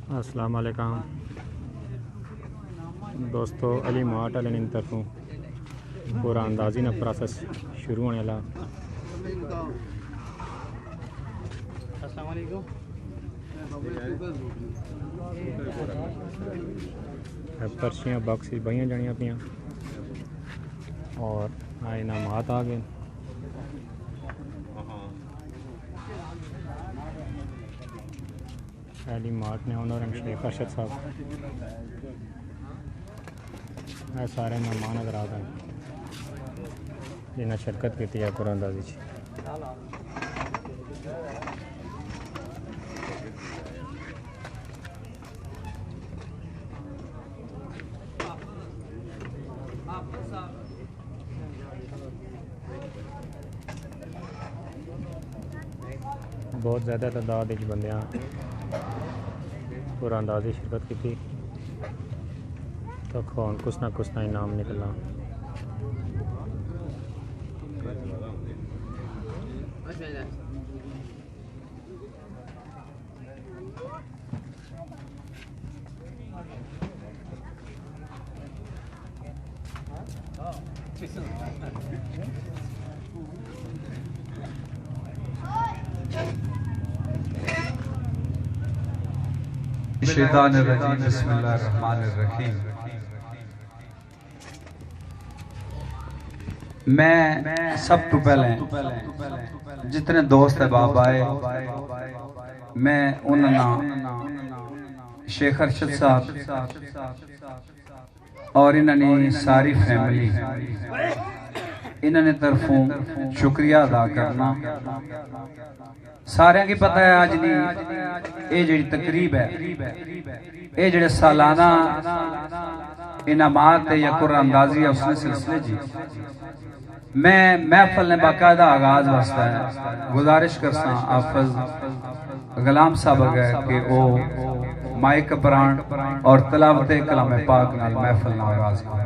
अस्सलाम वालेकुम दोस्तों, अली मार्ट वाले इन तरफों पूरा अंदाजी ना प्रोसेस शुरू होने वाला। पर्चियाँ बॉक्स बहियाँ जानिया पियाँ और आए नामात आ गए। अली मार्ट ने ऑनर शेख अरशद साहब सारे मेहमान नजर आ गए जिन्हें शिरकत की है कुरानदाजी। बहुत ज़्यादा तादाद बंद कुरानदाजी शिरकत की थी तो कौन कुछ ना इनाम निकला। शैतानिर्रजीम बिस्मिल्लाहिर्रहमानिर्रहीम। मैं सब तो पहले जितने दोस्त अहबाब आए मैं उन्होंने शेख अरशद साहब और इन्होंने सारी फैमिली इन्होंने तरफों शुक्रिया अदा करना। सारे की पता है आज नहीं ये जी तकरीब है ये जो सालाना इनामात या कुरानदाजी है उसने सिलसिले जी मैं महफल ने बाकायदा आगाज वास्ता है गुजारिश कर हाफिज गुलाम साहब अगर कि वो माइक प्राण और तलावत कलाम पाक नाल महफल ना आगाज करें।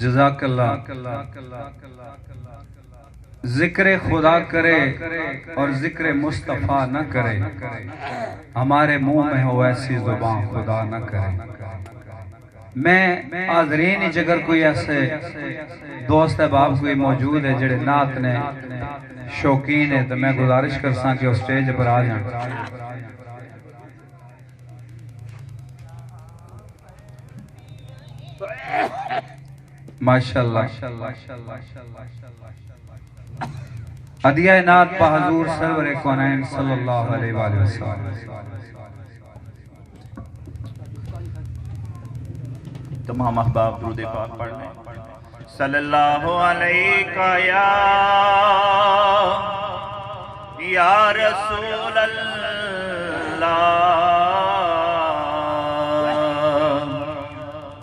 जज़ाकल्लाह। जिक्र खुदा करे और जिक्र मुस्तफ़ा न करे हमारे मुंह में हो ऐसी जुबान खुदा न करे। मैं हाज़रीन जगर कोई ऐसे दोस्त अहबाब कोई मौजूद है जेड़े नात ने शौकीन है तो मैं गुजारिश कर सा कि उस स्टेज पर आ जाए। माशाअल्लाह। हदिया नात बहादुर सरवर कौनैन सल्लल्लाहु अलैहि वसल्लम। तमाम अहबाब दुरूद पाक पढ़ लें। सल्लल्लाहु अलैका या रसूल अल्लाह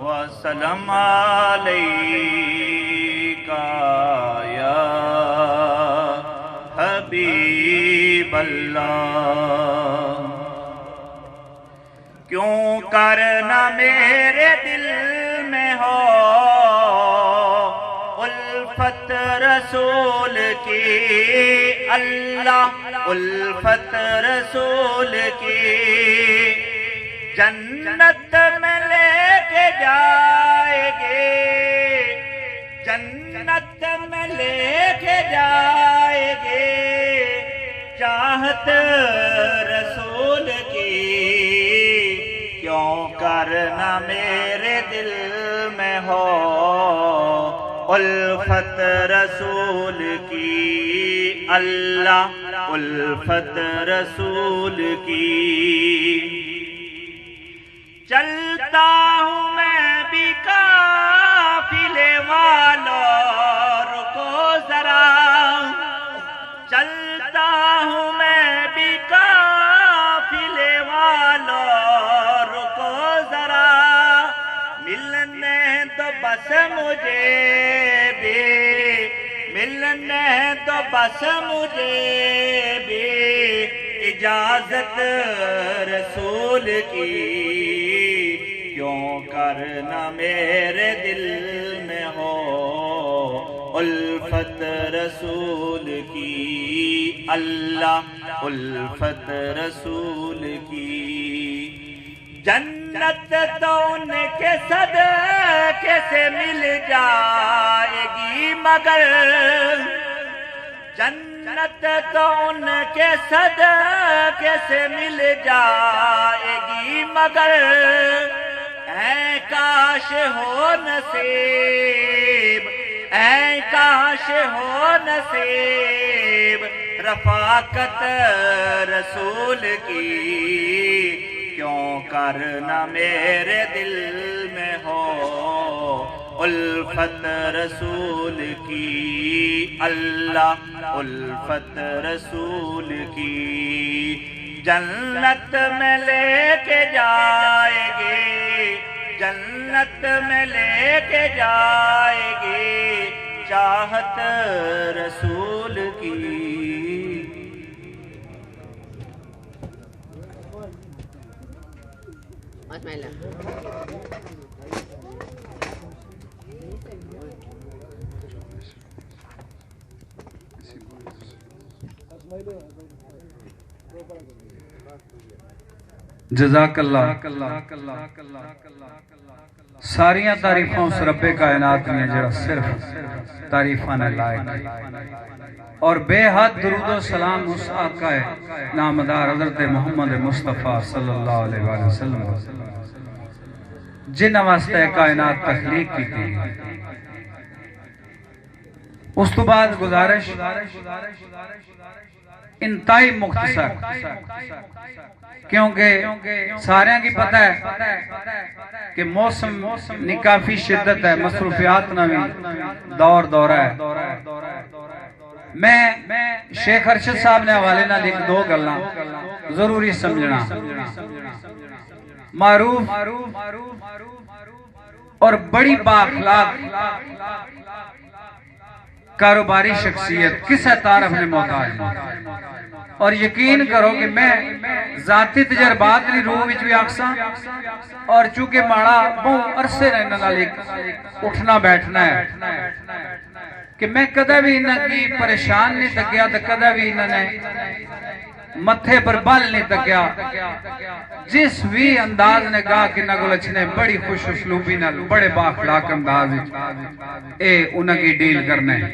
व सल्लम अलैका या हबीब अल्लाह। क्यों करना मेरे दिल में हो उल्फत रसूल की अल्लाह उल्फत रसूल की जन्नत में लेके जाएगे चाहत रसूल की, क्यों करना मेरे दिल में हो उल्फत रसूल की। अल्लाह उल्फत रसूल की। चलता हूँ मैं भी काफिले वालों, रुको जरा। चलता हूँ मैं भी काफिले वालों, रुको जरा। मिलने तो बस मुझे भी, मिलने तो बस मुझे भी इजाजत रसूल की। क्यों करना मेरे दिल में हो उल्फत रसूल की। अल्लाह उल्फत रसूल की। जन्नत तो उनके सदके से मिल जाएगी, मगर जन्नत तो उनके सदके से मिल जाएगी, मगर ऐ काश हो नसीब, ऐ काश हो नसीब रफाकत रसूल की। क्यों करना मेरे दिल में हो उल्फत रसूल की। अल्लाह उल्फत रसूल की। जन्नत में लेके जाएगी, जन्नत में लेके जाएगी चाहत रसूल की। जज़ाकल्लाह। सारियां तारीफां उस रब्बे कायनात ने जरा सिर्फ तारीफा ने लायक और बेहद दुरूदो सलाम उस आका नामदार हज़रत मोहम्मद मुस्तफ़ा सल्लल्लाहु अलैहि वसल्लम जिन्हां वास्ते कायनात तखलीक की थी। उस तो बाद गुजारिश इंतहाई मुख्तसर, क्योंकि सारे की पता है कि मौसम नी काफी शिद्दत है, मसरूफियात ना भी दौर दौरा है। मैं शेख अरशद साहब ने हवाले नाल एक दो गल्लां जरूरी समझना। मारूफ और बड़ी बाअखलाक कारोबारी शख्सियत किस तारफ ने मोहताज, और यकीन करो कि मैं जाती तजर्बात की रूह विच भी आखसा, और चूंकि माड़ा बहुत अरसे उठना बैठना है कि मैं कदा भी इन्होंने परेशान नहीं तकिया, तो कदा भी इन्होंने मथे पर बल नहीं तकिया। जिस भी अंदाज ने कहा कि ने बड़ी खुश उसलूबी नाल बड़े बाखलाक अंदाज उनकी डील करना है।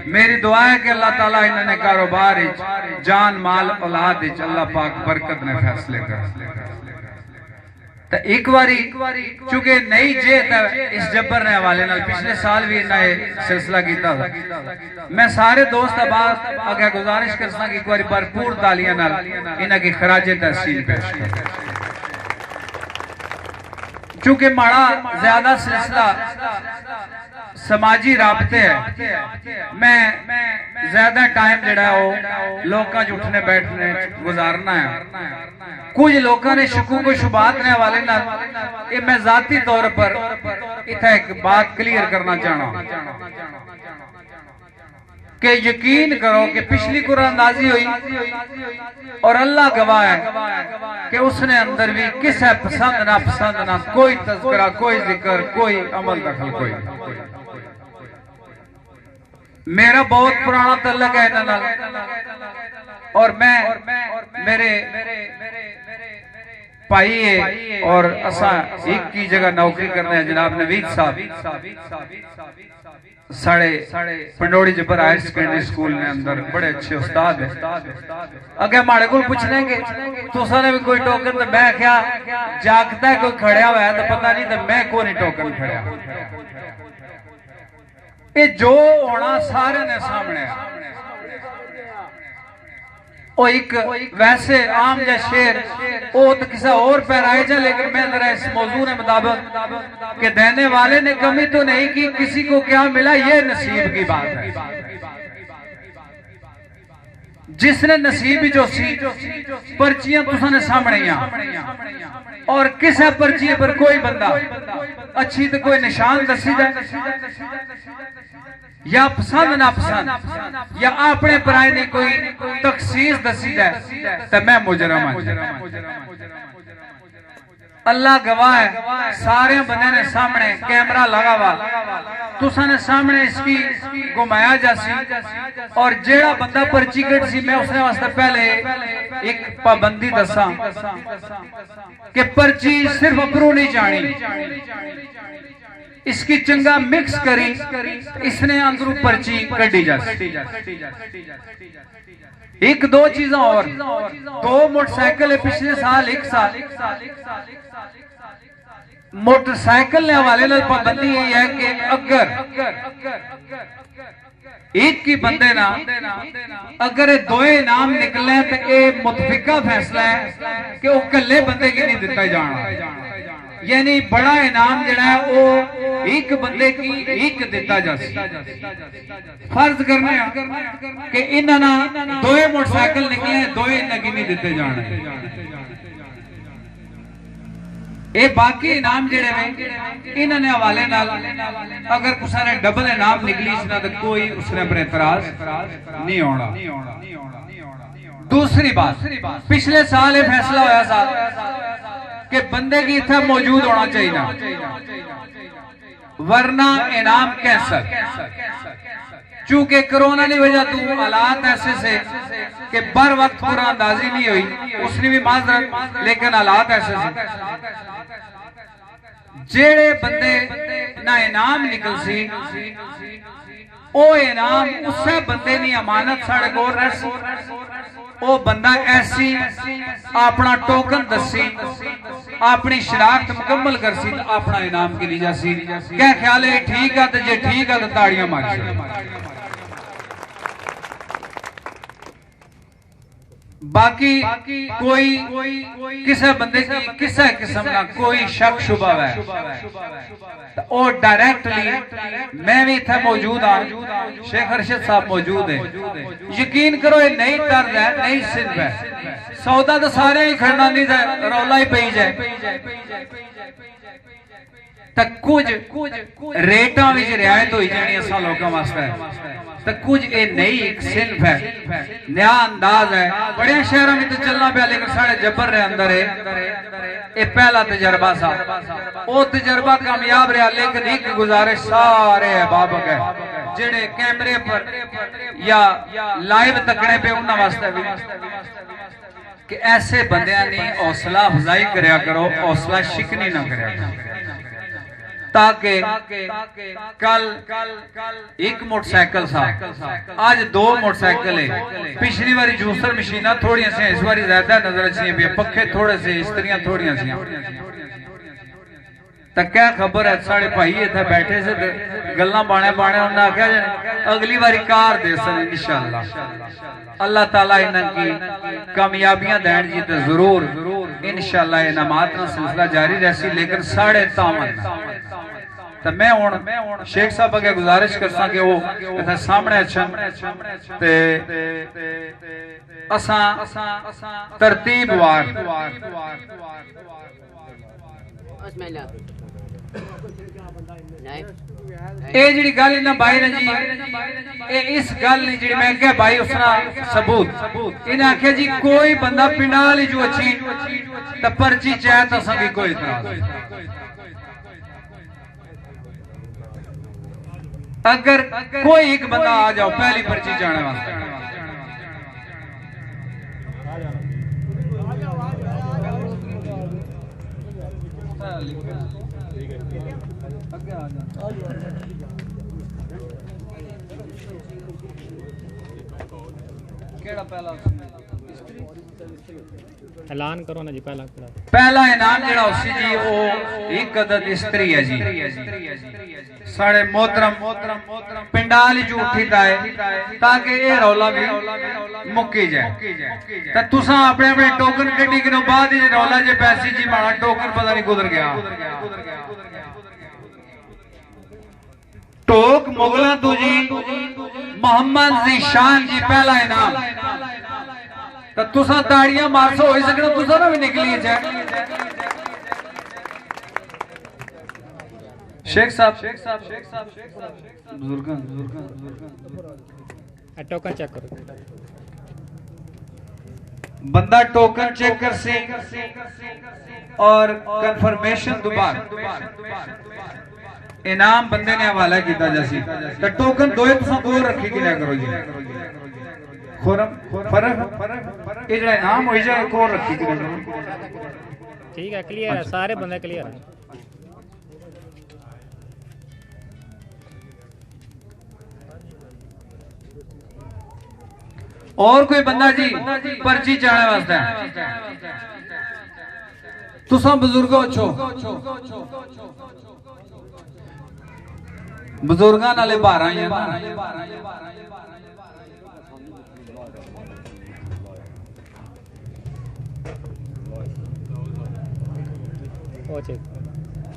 मेरी दुआ है कि अल्लाह ताला इन्होंने कारोबार जान माल औलाद अल्लाह पाक बरकत ने फैसले कर। तो एक बारी चूंकि नहीं जे इस जब्बर ने हवाले नाल पिछले साल भी इन्हें सिलसिला किया था। मैं सारे दोस्त अगर गुजारिश करसा कि एक बार भरपूर तालियां नाल इन्हां की खराजे तहसीन पेश कर। चूंकि माड़ा ज्यादा सिलसिला समाजी राबते है, मैं ज्यादा टाइम जड़ा लोगों उठने बैठने गुजारना है। कुछ लोगों ने शकूक व शुबात ने हवाले नाल मैं जाती तौर पर इतना एक बात क्लियर करना चाहना कि यकीन करो कि पिछली कुरानंदाजी हुई और अल्लाह गवाह है कि उसने अंदर भी किस है पसंद ना पसंद ना कोई तज़किरा, कोई जिक्र, कोई अमल दखल, कोई। मेरा बहुत पुराना तल्लक है इन्हां नाल, और मैं मेरे भाई है और असा एक की जगह नौकरी करने हैं जनाब नवीद साहब साढ़े पंडोड़ी जबर हायर सेकेंडरी स्कूल ने अंदर बड़े अच्छे उस्ताद है। अगे माड़े को पूछ लेंगे तुसा ने भी कोई टोकन, तो मैं क्या जागता है कोई खड़िया हुआ है तो पता नहीं, तो मैं को नहीं टोकन खड़िया। ये जो होना सारे ने सामने ओ एक वैसे आम या शेर ओ तो किसी और पैराए जा, लेकिन मैं जरा इस मौजू ने मुताबिक कि देने वाले ने कमी तो नहीं की, किसी को क्या मिला ये नसीब की बात है। जिसने नसीब जो सी पर्चियां तुसाने सामने और किसी पर्ची पर कोई बंदा अच्छी तो कोई निशान दसी जाए या पसंद ना पसंद या अपने पराए ने कोई तखसीस दसी जाए तो मैं मुजरम हूं। अल्लाह गवाह है, सारे बंदे ने सामने कैमरा लगा हुआ तुसा ने सामने इसकी घुमाया जासी और जेड़ा बंदा पर्ची कट सी मैं उसने वास्ते पहले एक पाबंदी दसा कि पर्ची सिर्फ अपरू नहीं जानी, इसकी चंगा मिक्स करी इसने अंदरू पर्ची कटी जा। एक दो चीजें और, दो मोटरसाइकिल पिछले साल एक साल मोटरसाइकिल ने हवाले नाल पाबंदी यही है कि अगर एक की बंदे ना अगर दोए इनाम निकले तो यह मुतफिका फैसला है कि वह कल्ले बंदे की नहीं दिता जाना, यानी बड़ा इनाम जड़ा है वो एक बंदे की एक दिता जा। फर्ज करने कि इन्होंने दोए मोटरसाइकिल निकले दोए इन्हें नहीं दिते जाने, ये बाकी इनाम जेड़े में इन्होंने हवाले नाल अगर कुछ ने डबल इनाम निकली इसना तो कोई उसने पर एतराज नहीं होना। दूसरी बात, पिछले साल ये फैसला होया था कि बंदे की इतना मौजूद होना चाहिए वरना इनाम कैंसल। चूंकि कोरोना की वजह तू हालात ऐसे से कि बर वक्त पूरा अंदाजी नहीं हुई, उसने भी माजरत, लेकिन हालात ऐसे से जेड़े बंदे ना इनाम निकल सी ओ इनाम उस बंदे की अमानत साढ़े को ओ बंदा ऐसी अपना टोकन दसी अपनी शनाख्त मुकम्मल कर सी अपना इनाम की लीजा सी। क्या ख्याल है ठीक है? तो जे ठीक है तो ताड़ियां मार। बाकी कोई किसी बंदे की किसी किस्म का कोई शक शुबा है और डायरेक्टली मैं भी इतना मौजूद हाँ, शेख अरशद साहब मौजूद है, यकीन करो ये नई तर्ज है, नई सिंध है। सौदा तो सारे ही खड़ना नहीं जाए, रौला ही पई जाए तक कुछ रेटा में रियायत हो जानी असा लोगों वास्ते, तो कुछ ये नई एक सिंफ है, नया अंदाज है। बड़े शहरों में तो चलना पाया लेकिन साढ़े जबर रे अंदर है ये पहला तजर्बा सा, वो तजर्बा कामयाब रहा। लेकिन एक गुजारिश सारे अहबाब है जेड़े कैमरे पर या लाइव तकने पे उन्होंने वास्ते भी कि ऐसे बंदियां ने हौसला अफजाई करया करो, हौसला शिकनी ना करया करो, ताकि कल एक मोटरसाइकिल था आज दो मोटरसाइकिल है। पिछली बारी जूसर मशीना थोड़ी सी, इस बारी ज्यादा नजर अच्छी पे, पखे थोड़े से, इस्त्रियां थोड़िया सी। तो क्या खबर है साढ़े भाई इतने बैठे से गल्ला बाने बाने उन्हें आख्या अगली बारी कार दे सन इंशाअल्लाह। अल्लाह ताला इन्हां की कामयाबियां देन जी तो जरूर इंशाअल्लाह इनामात ना सिलसिला जारी रहसी। लेकिन साढ़े तावन तो मैं हुण शेख साहब अगे गुजारिश करसा कि वो इत्थे सामने अचन ते असां तरतीबवार ये जी गल इन्हें भाई ने जी ये इस गल ने जी मैं क्या भाई उसना सबूत इन्हें आख्या जी कोई बंदा पिंडा वाली जो अच्छी तो पर्ची चाहे तो संगी कोई इतराज। अगर कोई एक बंदा आ जाओ पहली पर्ची जाने वास्ते ऐलान करो ना जी पहला पहला इनाम जड़ा उसी जी वो एक अदद इस्त्री है जी साढ़े मोहतरम पिंडाल जो उठीता है ताकि ये रौला भी मुक्की जाए तो तुसा अपने अपने टोकन कटी के बाद ही रौला जे पैसे जी माड़ा टोकन पता नहीं गुजर गया टोक मुगला तो जी मोहम्मद जीशान जी पहला इनाम तो तुसा ताड़ियां मारसो हो सकना तुसा ना भी निकली जाए शेख साहब बुजुर्ग टोकन चेक करो बंदा टोकन चेक कर से और कंफर्मेशन दोबारा इनाम बंदे ने हवाला किया जैसी तो टोकन दो दो रखी कि ना करो जी फर्क ये जरा इनाम हो जाए एक और रखी कि ना करो ठीक है क्लियर है सारे बंदे क्लियर है और कोई बंदा जी पर्ची चाहने वास्ते तुसा बुजुर्गो छो बुजुर्गां नाले 12 ही है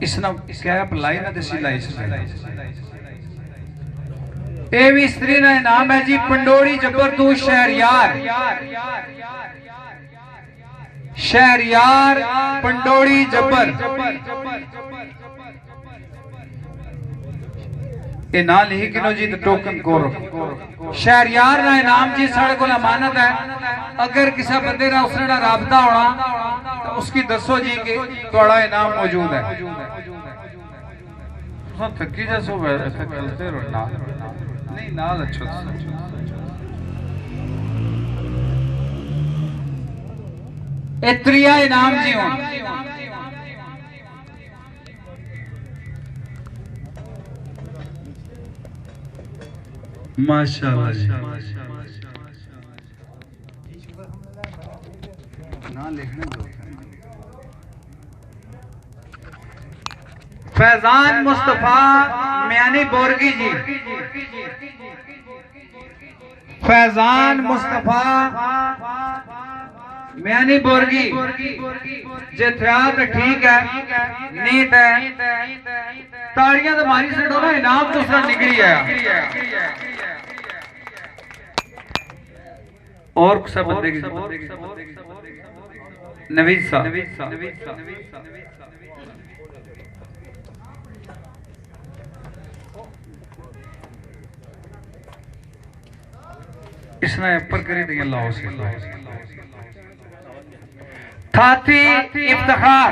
इसना कैप लाई ना देसी लाई ए भी स्त्री ना नाम है जी पंडोरी जबर तू शहरयार पंडोरी जबर ये ना लिखी किनो जी तो टोकन को रखो शहरयार ना इनाम जी साढ़े को अमानत है अगर किसी बंदे ना उसने ना राबता होना तो उसकी दसो जी कि थोड़ा इनाम मौजूद है थकी जैसो चलते रहो ना नहीं नाल अच्छो इत्रिया इनाम जी हो माशाल्लाह जी ना लिखने दो फैजान मुस्तफा मियानी बोरगी जी फैजान मुस्तफा मियानी बोरगी जे थया तो ठीक है नीत है ताड़ियां तो मारी से ना इनाम तो उसका निकली है और सब बंदे की नवीद साहब इसने ऊपर करी दी लाओ से थाती इफ्तिखार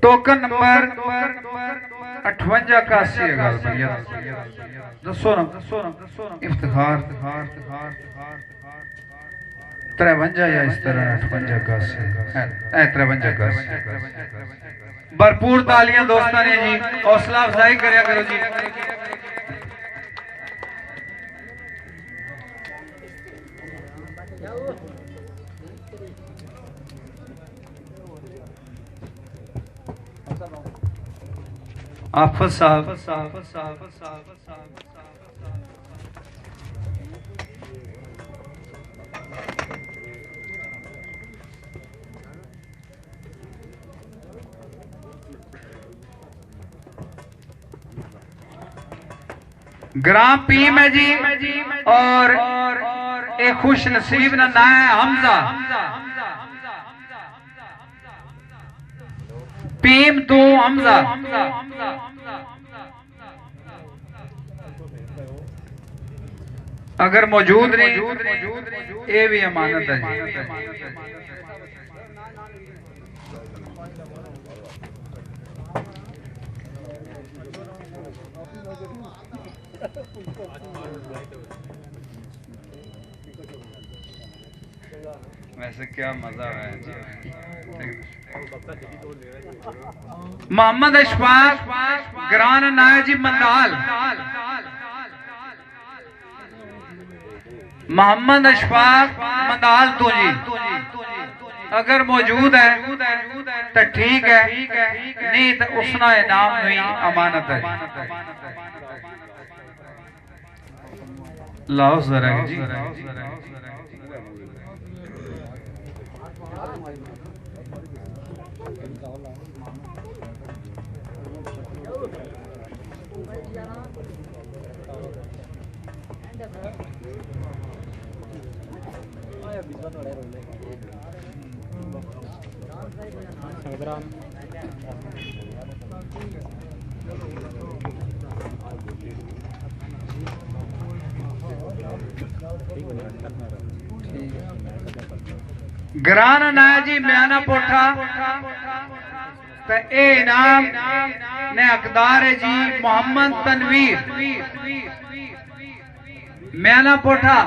टोकन नंबर 58 का 80 गल भैया दसो ना इफ्तिखार 53 या इस तरह 58 का 53 का भरपूर तालियां दोस्तों ने जी हौसला अफजाई करया करो जी आफत साहब ग्राम पीम है जी और एक खुश नसीब ना है हमजा पीम तू हमजा अगर मौजूद नहीं ये भी अमानत है जी वैसे क्या मजा है जी। मोहम्मद अशफाक ग्रान नाया जी मंदाल, मोहम्मद अशफाक मंदाल तो जी अगर मौजूद है तो ठीक है, नहीं तो उसना इनाम हुई अमानत है। लाओ जरा जी। ग्रान नाया जी म्याना पोठा तो ए इनाम ने हकदार है जी मोहम्मद तनवीर म्याना पोठा।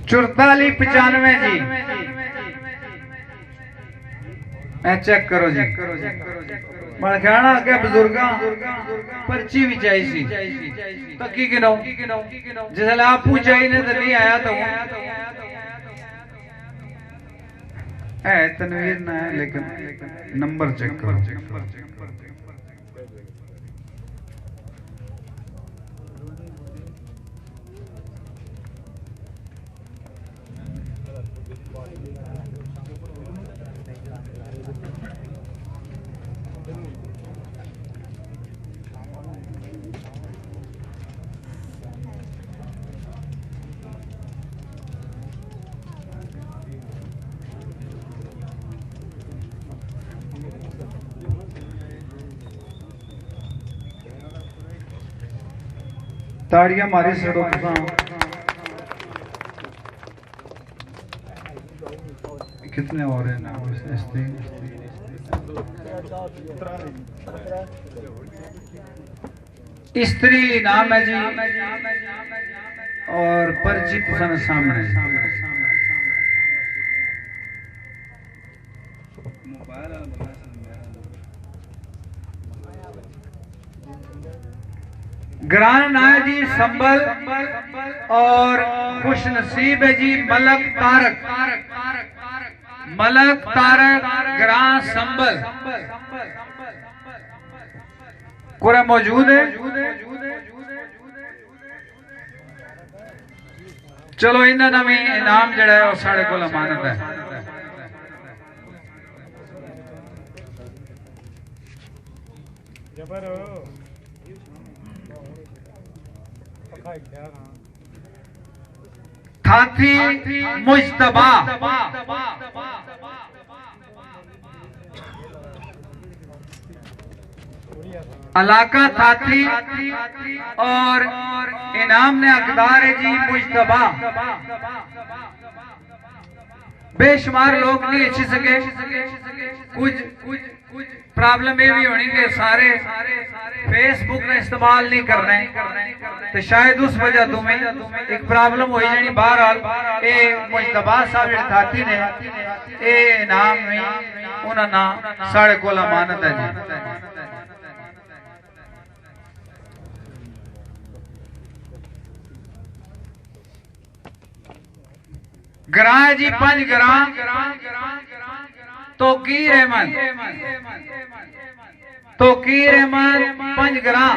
4495 जी। चेक करो जी। मलखाना के बुजुर्गा पर्ची भी चाहिए तो की गिनो जिसले आप चाहिए तो नहीं आया तो है तनवीर ना है, लेकिन नंबर चेक करो। ताड़ियां मारी सड़ो कितने और हैं ना स्त्री नाम है जी और पर्ची पसंद सामने। ग्रान नाया जी संबल और खुश नसीब है जी मलक तारक ग्रान संबल पूरा मौजूद है। चलो इन्होंने भी इनाम जड़ा है साढ़े को अमानत है। थाथी मुज्तबा इलाका थाथी और इनाम ने हकदार है जी मुज्तबा। बेशुमार लोग नहीं अच्छी सके, कुछ प्रॉब्लम ये भी होनी कि सारे फेसबुक का इस्तेमाल नहीं कर रहे, तो शायद उस वजह तुम्हें एक प्रॉब्लम हो जानी। बहरहाल ए मुज्तबा साहब थाती ने ए इनाम में उन्होंने साढ़े को अमानत है जी। ग्रां जी 5 ग्रां तोकीर अहमद 5 ग्रां।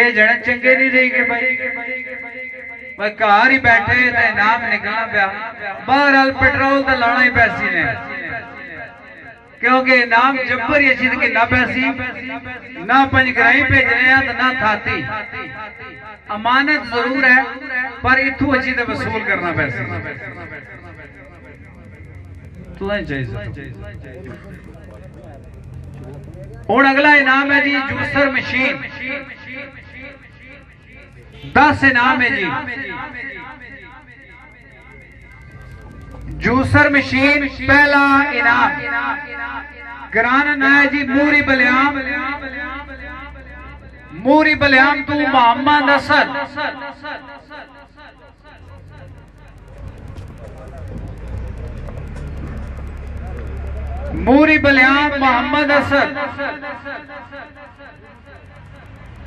जने चंगे नहीं रही के भाई घर ही बैठे तो इनाम निकलना पाया। बहरहाल पेट्रोल तो लाना ही पैसी ने, क्योंकि इनाम जब्बर ही अच्छी कि ना पैसी ना 5 ग्रां भेजने तो ना थाती। अमानत जरूर है पर इतों अच्छी तो वसूल करना पैसे चाहिए। हूँ अगला इनाम है जी जूसर मशीन 10 इनाम है जी। जूसर मशीन पहला इनाम ग्रान नाया जी मूरी बलियाम तू मोहम्मद असद मूरी बलियाम मोहम्मद असद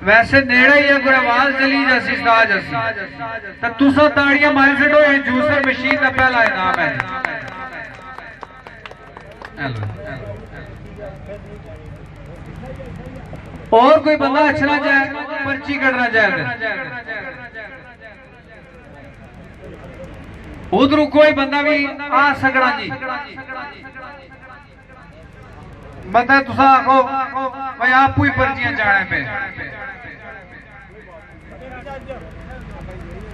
वैसे नेड़ा ही है कोई आवाज चली जैसी साज तो तुसा ताड़ियां मारी छो। ये जूसर मशीन का पहला इनाम है। और कोई बंदा अच्छना चाहे पर्ची कटना चाहे उधर कोई बंदा भी आ सकना जी मतलब तुसा आखो भाई आप ही पर्चियां चाहने पे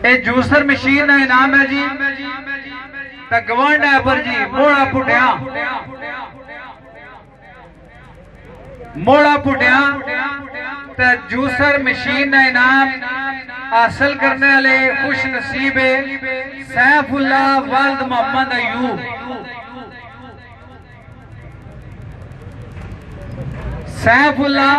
ये जूसर मशीन का इनाम है जी। गवांड है पर जी मोड़ा पुटिया जूसर मशीन का इनाम हासिल करने वाले खुश नसीब है सैफुल्ला वल्द मोहम्मद अयूब। सैफुल्ला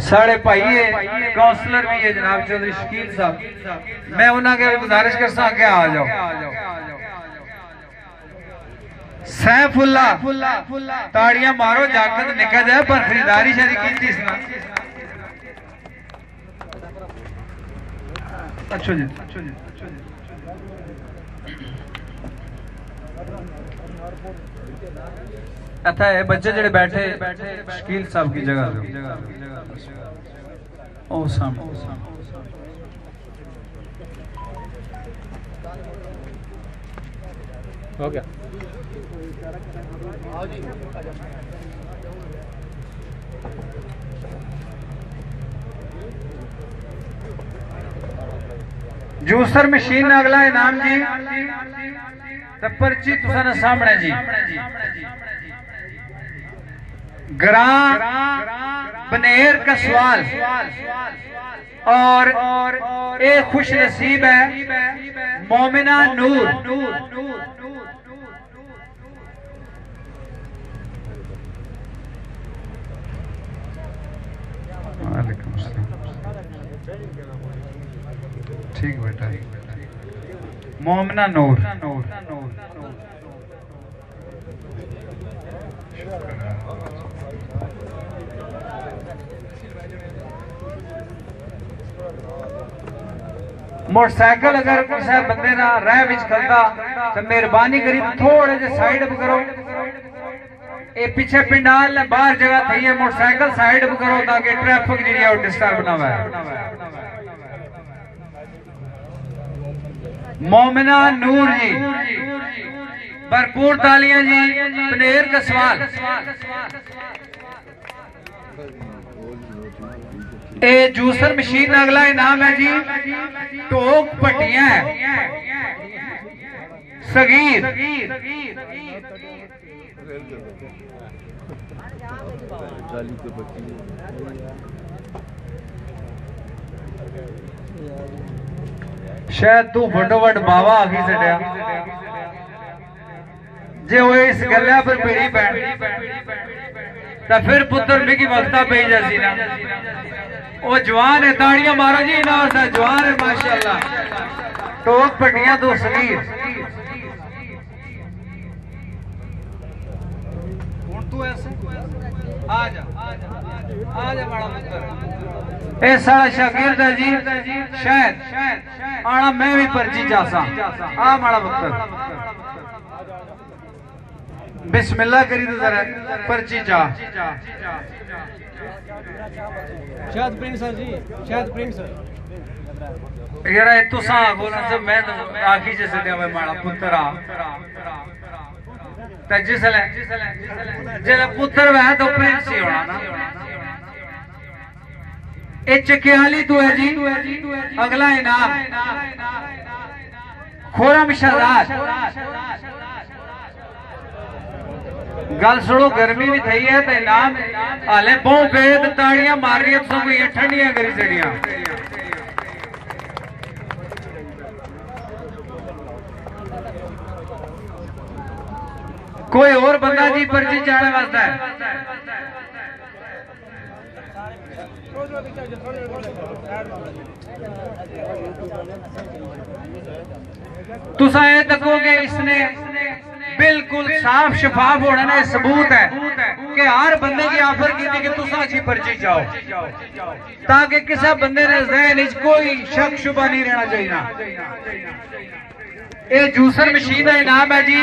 साढ़े भाई है काउंसलर भी है जनाब चौधरी शकील साहब। मैं उन्होंने गुजारिश कर सके आ जाओ। सैफुल्ला ताड़ियां मारो जागत निकल जाए पर खरीदारी शारी की अच्छा जी अच्छा है बच्चे जेडे बैठे शकील साहब की जगह ओ सामने हो गया। जूसर मशीन अगला इनाम जी पर्ची तुसां सामने जी ग्रां बनेर का सवाल और एक खुश नसीब है मोमिना नूर। ठीक बेटा मोमिना नूर मोटरसाइकिल अगर किसी बंदे ना राह विच खलदा तो मेहरबानी करी थोड़े जे साइड अप करो। ये पीछे पिंडाल ने बाहर जगह थी है मोटरसाइकिल साइड अप करो ताकि ट्रैफिक जी डिस्टर्ब ना हो। मोमिना नूर जी भरपूर तालियां जी। पनेर का सवाल ए जूसर मशीन अगला इनाम है जी टोक पट्टियां सगीर शायद तू फटोफट बाबा आखी सटिया जे वो इस गल्ला पर पीड़ी पैन तो फिर पुत्र मिगी वक्ता पे जासी ना वो जवान है। ताड़ियां मारो जी ना जवान है माशाल्लाह। टोक पट्टियां दो सगीर तू ऐसे आ जा बड़ा पुत्र ए सारा शागिर्द है जी शायद आना मैं भी पर्ची जासा आ माड़ा पुत्र बिस्मिल्लाह करी तो जरा पर्ची जा शायद प्रिंट सर जी शायद प्रिंट सर यार तू सा बोलना से मैं तो आखी जैसे दे माड़ा पुत्र आ ते जिसले पुत्र वह तो प्रिंट सी होना ना। ए चकियाली तू है जी अगला इनाम खुरम शहजाद गल सुनो, गर्मी भी थी है तो इनाम हाले बहुत बेद ताड़ियां मार रही सब ये ठंडियां करी चढ़िया। कोई और बंदा जी पर्ची चाड़ने वास्ता है? तुसा ये तकोगे इसने बिल्कुल साफ शफाफ होना ने सबूत है कि हर बंदे की ऑफर की थी कि तुसा जी पर्ची जाओ, ताकि किसी बंदे ने ज़हन कोई शक शुबा नहीं रहना चाहिए। ये जूसर मशीन का इनाम है जी,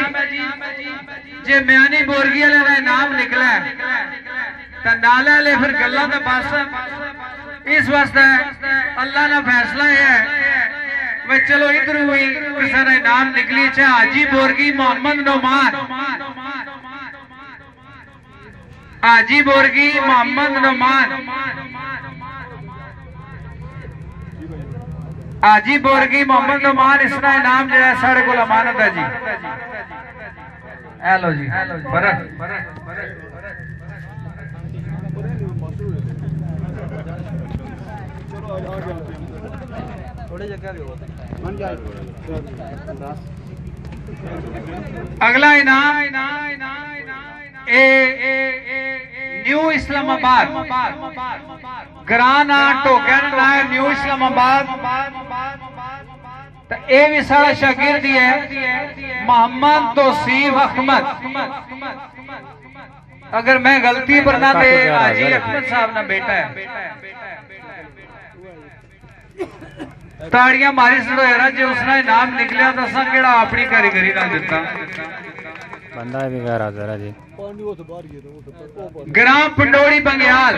जे म्यानी बोरगी वाले का इनाम निकला तो नाले वाले फिर गल्ला तो बस इस वास्ते अल्लाह का फैसला यह है वे चलो इधर हुई किसी ने इनाम निकली, चाहे हाजी बोरगी मोहम्मद नोमान, हाजी बोरगी मोहम्मद नोमान, हाजी बोरगी मोहम्मद नोमान, इसका इनाम जो है साढ़े को अमानत है जी। हेलो जी अगला इनाम new Islamabad ग्राना token new Islamabad. तो ये भी सारा शागिर्द है मोहम्मद तौसीफ अहमद। अगर मैं गलती पर ना दे हाजी अहमद साहब ना बेटा है। ताड़ियां मारी सड़ो यार, जो उसने इनाम निकलिया तो असा केड़ा अपनी कारीगरी ना दिता। बंदा भी गैर हाजिर है जी। ग्राम पंडोड़ी बंग्याल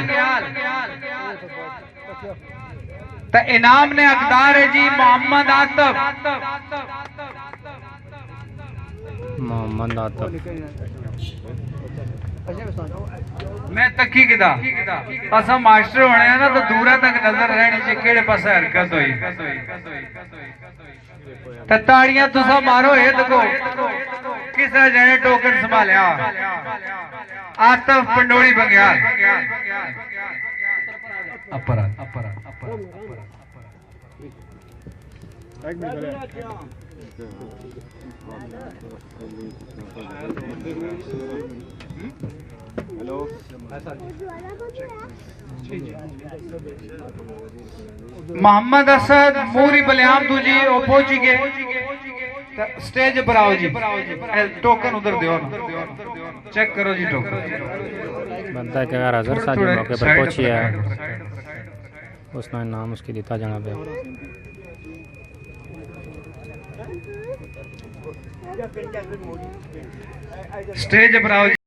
तो इनाम ने हकदार है जी मोहम्मद आतफ। मोहम्मद आतफ मैं तकी किदा असा मास्टर होने ना तो दूरा तक नजर रहनी चाहिए केड़े पास हरकत हुई। तो ताड़ियां तुसा मारो ये देखो किसा जने टोकन संभालिया आतफ पंडोड़ी बंग्याल। मोहम्मद असद मूरी बलियाम दूजी पहुंची गए स्टेज पर आओ जी। टोकन उधर दो चेक करो जी टोकन। बंदा के गैर हाजिर साजी मौके पर पहुंची है, उसका नाम उसकी दिता जाना पे। स्टेज पर आओ।